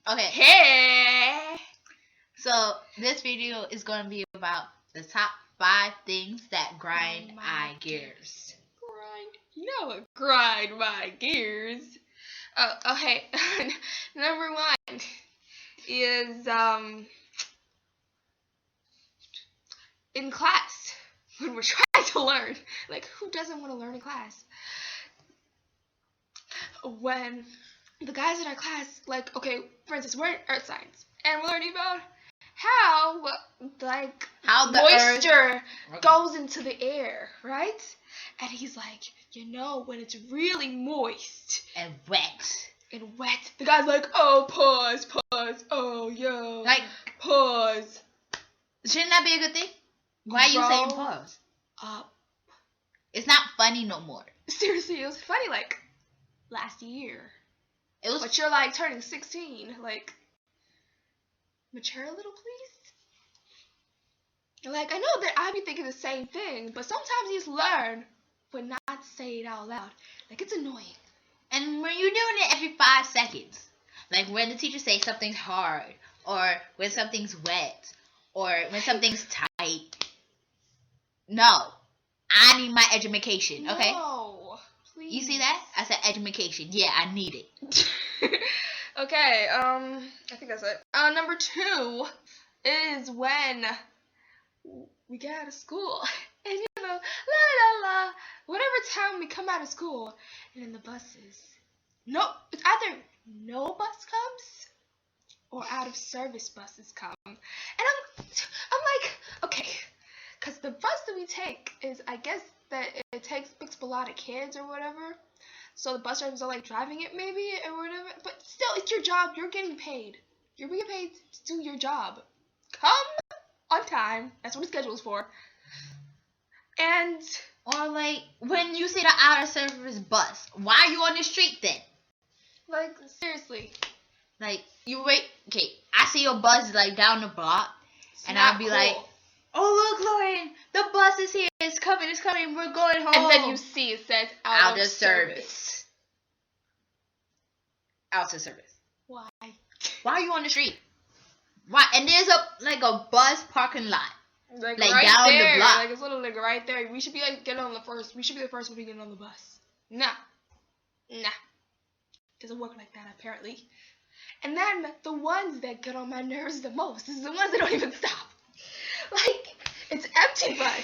Okay. Hey. So this video is going to be about the top 5 things that grind my gears. Grind my gears. Okay. Number 1 is in class when we're trying to learn. Like, who doesn't want to learn in class? When the guys in our class, like, okay, for instance, we're in earth science, and we're learning about how the moisture goes into the air, right? And he's like, when it's really moist and wet, the guy's like, oh, pause, oh, yo, like, pause. Shouldn't that be a good thing? Why are you saying pause? It's not funny no more. Seriously, it was funny, like, last year. It was. But you're, like, turning 16, like, mature a little, please? Like, I know that I be thinking the same thing, but sometimes you just learn but not say it out loud. Like, it's annoying. And when you're doing it every 5 seconds, like when the teacher says something's hard, or when something's wet, or when something's tight. No. I need my education, okay? No, please. You see that? I said education. Yeah, I need it. Okay, I think that's it. Number 2 is when we get out of school. And la la la, whatever time we come out of school, and then the buses. It's either no bus comes or out of service buses come. And I'm like, okay, because the bus that we take is, I guess that it picks up a lot of kids or whatever. So the bus drivers are like driving it maybe or whatever. But still, it's your job. You're getting paid. You're being paid to do your job. Come on time. That's what the schedule is for. And or like when you see the out of service bus, why are you on the street then? Like, seriously. Like, you wait. Okay, I see your bus like down the block, and I'll be like, oh look, Lauren, the bus is here. It's coming. We're going home. And then you see it says out of service. Out of service. Why? Why are you on the street? Why? And there's a bus parking lot. Like right down there. The block. Like, it's literally like right there. We should be like getting on the first. We should be the first one to get on the bus. Nah. Doesn't work like that, apparently. And then the ones that get on my nerves the most is the ones that don't even stop. Like, it's empty bus,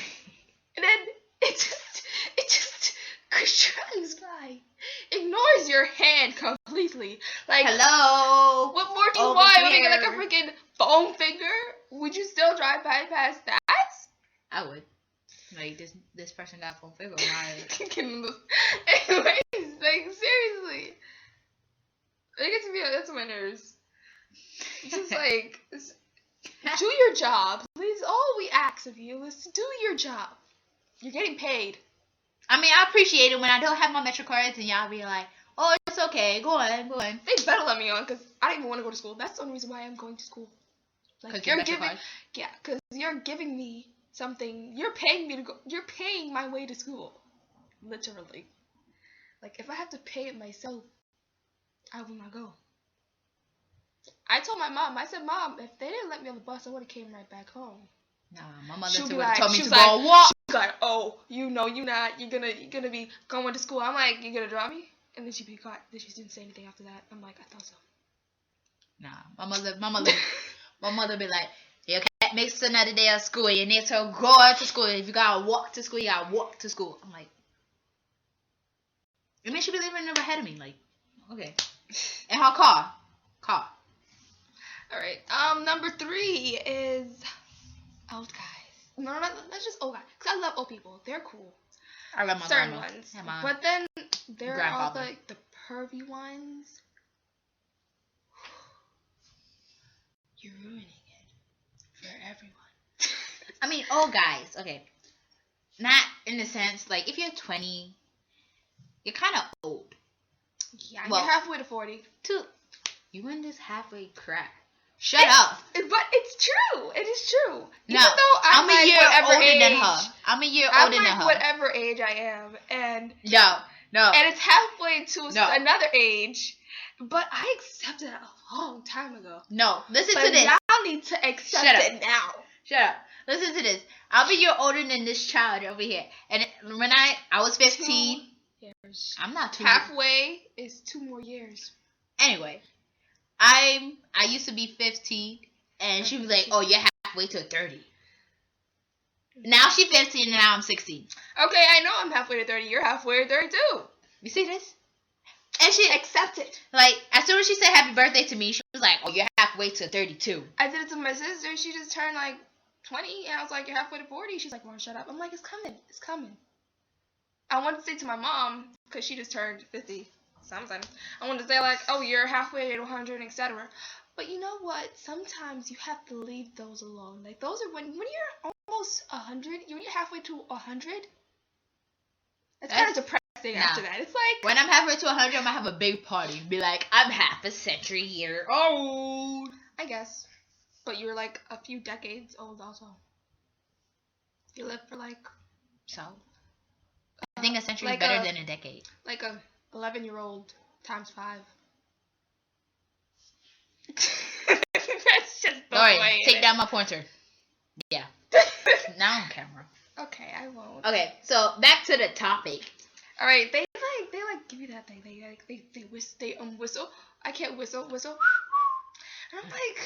and then it just drives by, ignores your hand completely. Like, hello. What more do you want? You want like a freaking foam finger? Would you still drive past that? I would. Like, this person got a foam finger. Anyways, like, seriously. It gets me, that's my nerves. It's just like, do your job. Please, all we ask of you is to do your job. You're getting paid. I mean, I appreciate it when I don't have my Metro cards and y'all be like, oh, it's okay, go on. They better let me on, because I don't even want to go to school. That's the only reason why I'm going to school. Like, because you're giving me something. You're paying me to go. You're paying my way to school. Literally. Like, if I have to pay it myself, I will not go. I told my mom, I said, Mom, if they didn't let me on the bus, I would have came right back home. Nah, my mother would have told me to go walk. She's like, oh, you're gonna be going to school. I'm like, you gonna drop me? And then she'd be quiet. Then she didn't say anything after that. I'm like, I thought so. Nah, my mother be like, you can't miss another day of school. You need to go to school. If you gotta walk to school, you gotta walk to school. I'm like, and then she be living ahead of me. Like, okay. And her car. Alright, number 3 is old guys. No, that's just old guys. Because I love old people. They're cool. I love my certain grandma. ones. Yeah, but then there are all the pervy ones. You're ruining it for everyone. I mean, old guys. Okay. Not in the sense, like, if you're 20, you're kind of old. Yeah, you're halfway to 40. You in this halfway crap. Shut up. But it's true. It is true. No, even though I'm a year older than her. I'm a year older than her. Whatever age I am, and no, and it's halfway to another age But I accepted it a long time ago. No, listen But to this. y'all need to accept Shut up. it now. Shut up. Listen to this. I'll be year older than this child over here. And when I was 15. 2 years. I'm not too. Halfway is 2 more years. Anyway, I used to be 15, and she was like, "Oh, you're halfway to 30." Now she's 15, and now I'm 16. Okay, I know I'm halfway to 30. You're halfway to 32. You see this? And she Accept it. like as soon as she said happy birthday to me, she was like, "Oh, you're halfway to 32." I did it to my sister. She just turned like 20, and I was like, "You're halfway to 40." She's like, "Mom, shut up." I'm like, "It's coming. It's coming." I wanted to say to my mom, because she just turned 50 something. I wanted to say like, "Oh, you're halfway to 100, etc." But you know what? Sometimes you have to leave those alone. Like those are when you're almost 100, when you're halfway to 100. It's kind of depressing after that. It's like when I'm halfway to 100, I'm gonna have a big party. Be like, I'm half a century year old. I guess. But you're like a few decades old also. You live for like So I think a century like is better than a decade. Like a 11-year-old times 5. That's just the way. Take down my pointer. Yeah. Now on camera. Okay, I won't. Okay, so back to the topic. All right, they give you that thing. They whistle. I can't whistle. And I'm like,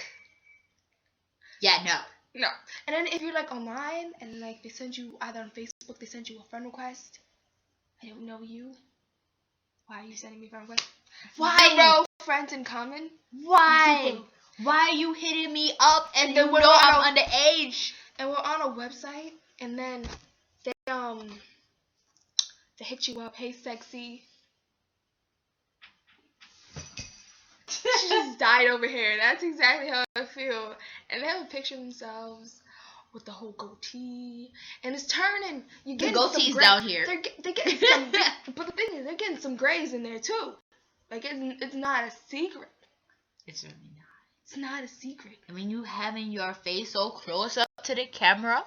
yeah, no. And then if you're like online and like they send you either on Facebook, they send you a friend request. I don't know you. Why are you sending me a friend request? Why? 0 friends in common. Why? 0. Why are you hitting me up and then you we're know on I'm underage? And we're on a website, and then they hit you up. Hey, sexy. She just died over here. That's exactly how I feel. And they have a picture of themselves with the whole goatee, and it's turning. You get the goatee's down here. They're getting some, but the thing is, they're getting some grays in there too. Like it's not a secret. It's really not. It's not a secret. I mean, you having your face so close up to the camera,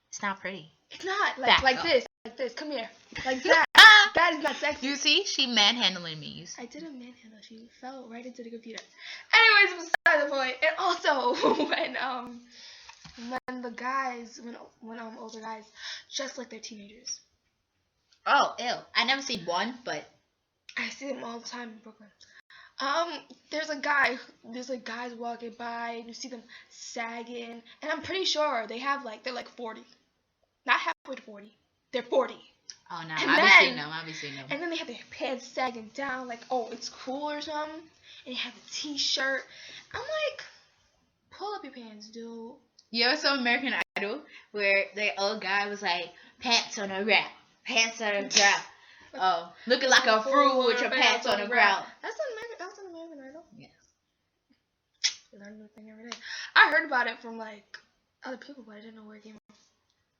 it's not pretty. It's not like this. Come here, like that. That is not sexy. You see, she manhandling me. I did a manhandle. She fell right into the computer. Anyways, beside the point. And also when the guys, when older guys, just like they're teenagers. Oh, ew! I never seen one, but I see them all the time in Brooklyn. There's like guys walking by, and you see them sagging, and I'm pretty sure they're like 40, not halfway to 40. They're 40. Oh no, I'll be seeing them. And then they have their pants sagging down, like, oh, it's cool or something. And they have a t-shirt. I'm like, pull up your pants, dude. You ever saw American Idol where the old guy was like, pants on the ground, pants on the ground. Oh, looking like a fruit with your pants on the ground. That's an American Idol. Yeah. You learn a new thing every day. I heard about it from like other people, but I didn't know where it came from.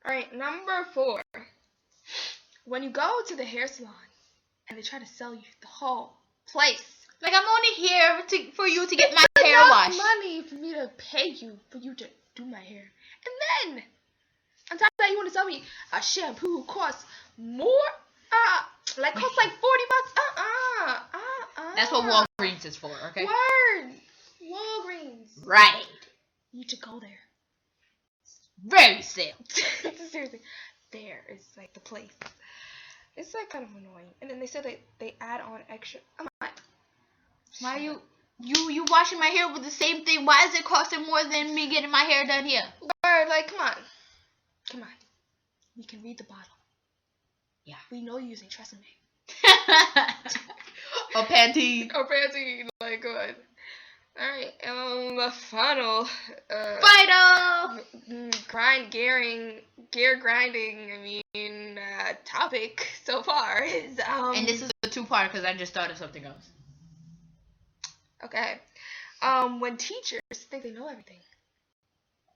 All right, number 4. When you go to the hair salon and they try to sell you the whole place. Like, I'm only here for you to get my It's hair enough washed. money for me to pay you for you to do my hair. And then, on top of that, you want to sell me a shampoo costs more, costs like $40. That's what Walgreens is for, okay? Word. Walgreens. Right. You need to go there. Very sick. Seriously. There is like the place. It's like kind of annoying. And then they said that they add on extra. I'm like, Why are you washing my hair with the same thing? Why is it costing more than me getting my hair done here? Word, like, come on. We can read the bottle. Yeah. We know you're using Tresemme. Or Pantene. Like, good. Alright, the final gear grinding, topic so far is, and this is a 2-part because I just thought of something else. Okay. When teachers think they know everything.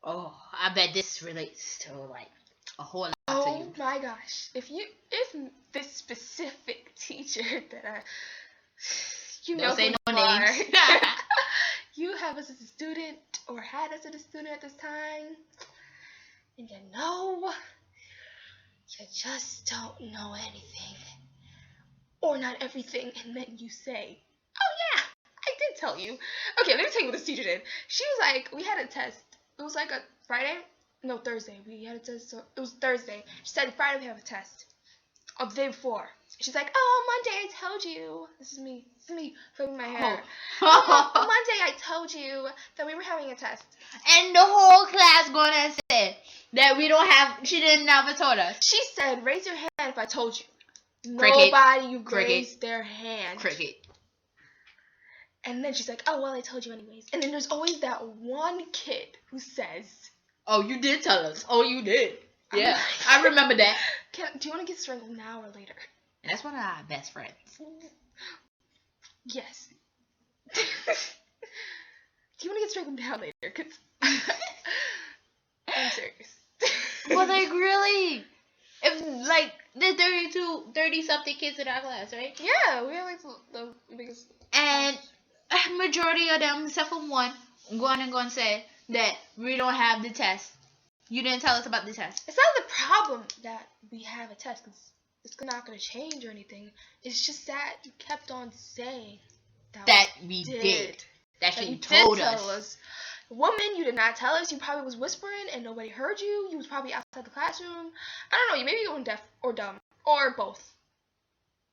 Oh, I bet this relates to, like, a whole lot to Oh you. my gosh. If this specific teacher that you Don't know say who no you are, names. you have us as a student or had us as a student at this time, and you just don't know anything or not everything, and then you say, oh yeah, didn't tell you. Okay, let me tell you what this teacher did. She was like, we had a test. It was like a Friday. No, Thursday. We had a test. So it was Thursday. She said Friday we have a test. Of the day before. She's like, oh, Monday I told you. This is me flipping my hair. On Monday I told you that we were having a test. And the whole class going and said that we don't have. She didn't never told us. She said, raise your hand if I told you. Cricket. Nobody Cricket. raised their hand. Cricket. And then she's like, oh, well, I told you anyways. And then there's always that one kid who says, oh, you did tell us. Oh, you did. I'm Yeah, like, I remember that. do you want to get strangled now or later? That's one of our best friends. Yes. Do you want to get strangled now or later? Because I'm serious. Well, like, really? If, like, there's 30-something kids in our class, right? Yeah, we have like the biggest. And a majority of them, except for one, go and say that we don't have the test. You didn't tell us about the test. It's not the problem that we have a test, because it's not going to change or anything. It's just that you kept on saying that we did. That you told us. Woman, you did not tell us. You probably was whispering and nobody heard you. You was probably outside the classroom. I don't know. You maybe going deaf or dumb or both.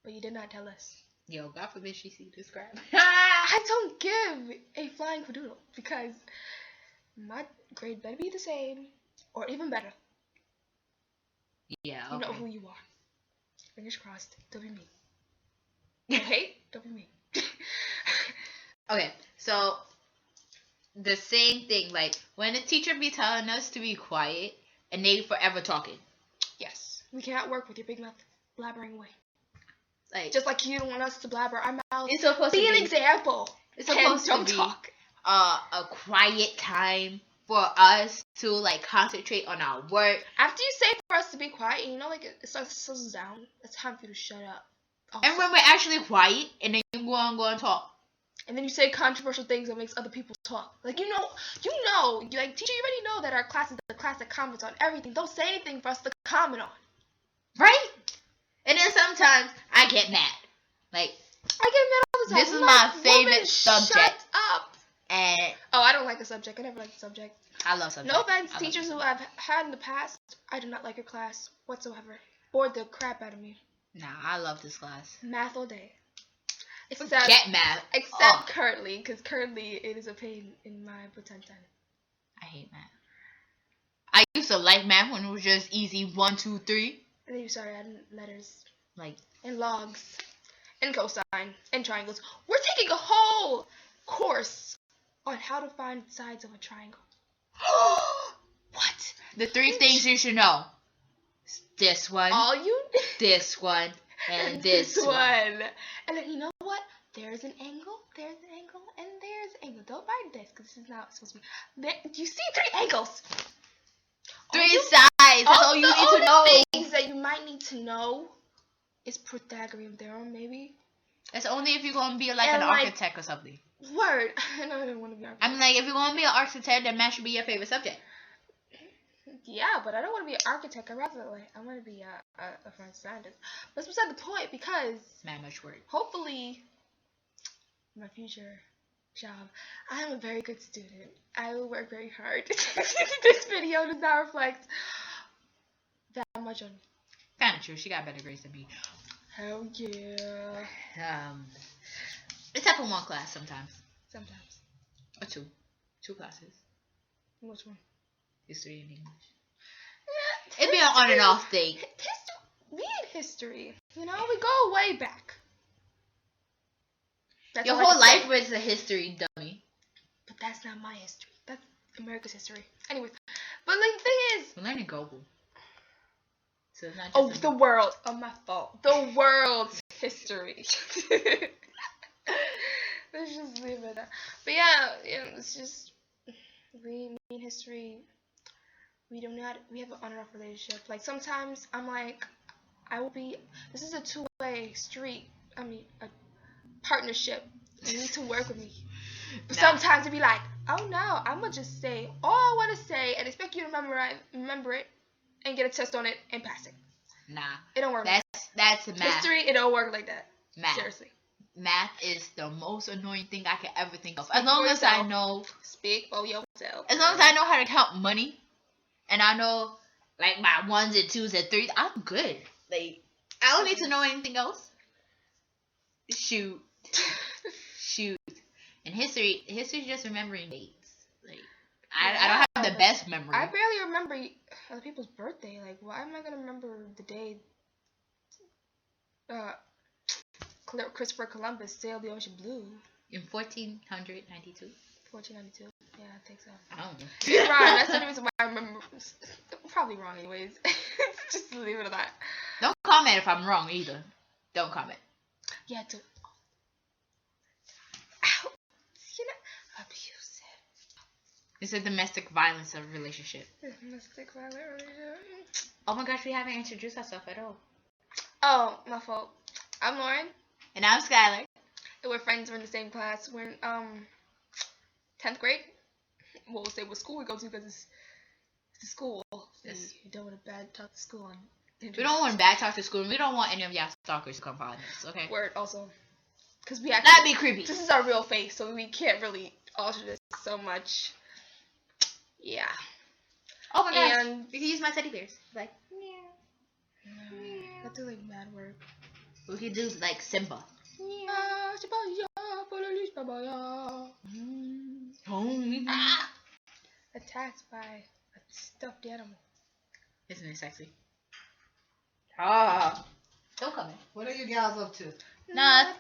But you did not tell us. Yo, God forbid she see this crap. I don't give a flying fadoodle because my grade better be the same or even better. Yeah, okay. You know who you are. Fingers crossed. Don't be me. You hate? Don't be me. Okay, so the same thing, like when the teacher be telling us to be quiet and they forever talking. Yes. We cannot work with your big mouth blabbering away. Like, just like you don't want us to blabber our mouth. It's supposed be to an example. It's supposed to be talk. A quiet time for us to like concentrate on our work. After you say for us to be quiet, you know, like it starts to settle down. It's time for you to shut up. Also. And when we're actually quiet, and then you go and talk. And then you say controversial things that makes other people talk. Like, you know, like, teacher, you already know that our class is the class that comments on everything. Don't say anything for us to comment on. Right? And then sometimes I get mad. Like, I get mad all the time. This is my favorite subject. Shut up. And I don't like the subject. I never liked the subject. I love subject. No offense, teachers who I've had in the past. I do not like your class whatsoever. Bored the crap out of me. Nah, I love this class. Math all day. Get math. Except currently, because currently it is a pain in my potential. I hate math. I used to like math when it was just easy 1, 2, 3. And then you started adding letters. Like. And logs. And cosine. And triangles. We're taking a whole course on how to find sides of a triangle. What? The 3 things you should know. This one. This one. And this one. And then you know what? There's an angle, and there's an angle. Don't write this because this is not supposed to be. There, you see 3 angles. 3 sides. That's all you need to know. Things that you might need to know is Pythagorean theorem, maybe. That's only if you're going to be like an architect or something. Word. I don't want to be an architect. I mean, like, if you're going to be an architect, then math should be your favorite subject. Yeah, but I don't want to be an architect. I want to be a French scientist. But that's beside the point because it's not much work. Hopefully, my future job, I am a very good student. I will work very hard. This video does not reflect that much on me. Kind of true. She got better grades than me. Hell yeah. Except for 1 class sometimes. Sometimes. Or 2. 2 classes. Which one? History and English. Yeah, it'd be an on and off thing. We in history, you know, we go way back. That's your whole life was a history dummy. But that's not my history. That's America's history. Anyways, but like the thing is, we're learning global. So it's not just the world. Oh, my fault. The world's history. Let's just leave it there. But yeah, it's just me in history. We have an on and off relationship. Like sometimes I'm like, this is a 2-way street. I mean, a partnership. You need to work with me. But sometimes it'd be like, oh no, I'm gonna just say all I want to say and expect you to remember it and get a test on it and pass it. Nah. It don't work. That's math. History, it don't work like that. Math. Seriously. math is the most annoying thing I can ever think of. Speak As long for as I yourself. know, Speak for yourself. as long as I know how to count money, and I know like my ones and twos and threes, I'm good. Like I don't need to know anything else. Shoot. And history just remembering dates. Like I don't have the best memory. I barely remember other people's birthday. Like, why am I gonna remember the day Christopher Columbus sailed the ocean blue? In 1492. 1492. Yeah, I think so. I don't know. Right, that's the only reason why I remember. Probably wrong, anyways. Just leave it at that. Don't comment if I'm wrong either. Don't comment. Yeah, don't. Ow. You know, abusive. It's a domestic violence of relationship. Domestic violence. Oh my gosh, we haven't introduced ourselves at all. Oh, my fault. I'm Lauren. And I'm Skylar. And we're friends. We're in the same class. We're in 10th grade. Well, we'll say what school we go to because it's the school. Yes. You don't want to bad talk to school on internet. We don't want to bad talk to school. And we don't want any of y'all stalkers to come find us, okay? Word also. Because we That'd be creepy. This is our real face, so we can't really alter this so much. Yeah. Oh my gosh. And we can use my teddy bears. Like, I do like mad work. we could do like Simba. Ah. Attacked by a stuffed animal. Isn't it sexy? Ah. Don't come in. What are you guys up to? Nothing.